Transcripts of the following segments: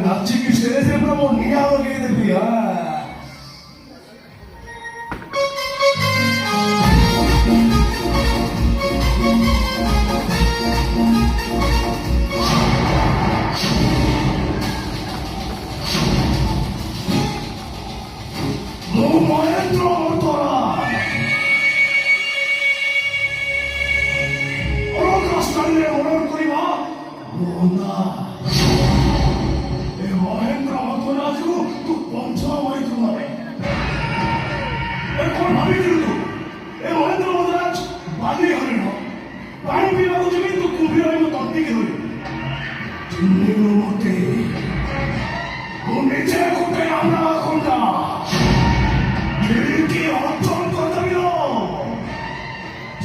নাচিকি সেরে পুরো নিয়ে আমাকে দেখবি। মহেন্দ্র তোরা অনকাস্তানে মরণ করিবা না। মহেন্দ্র মতরাজু তু পঞ্চময় তোমারে এখন ভাবি দিলু এ মহেন্দ্র মতরাজ বালি হলে না পানি পিବାକୁ ଯିବି ତୁ କୁମ୍ଭୀର ହେଇ ତଣ୍ଟିକି ଧରି ଚିହ୍ନିବୁ ମତେ। ମୁଁ ନିଜେ ଗୋଟେ ଆମ୍ଲା ଖଣ୍ଡା ମିଳିକି ଅର୍ଜନ କରିଦେବି।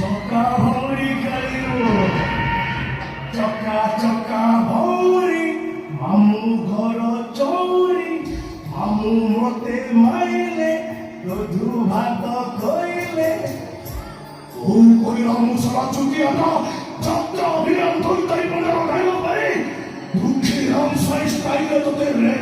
ଚକା ଭଉଣୀ କାଳିରୁ ଚକା ଚକା ଭଉଣୀ ମାମୁଁ ଘର ଚୋରି ମାମୁଁ ମତେ ମାଇଲେ ଲଧୁ ଭାତ ଖୋଇଲେ কোন কইরা মুসলা চুকি আনা যাত্রা অভিযান ধরতাই মনে রাখাইব পারি দুঃখী রাম সাইজ পাইলে তোদের রে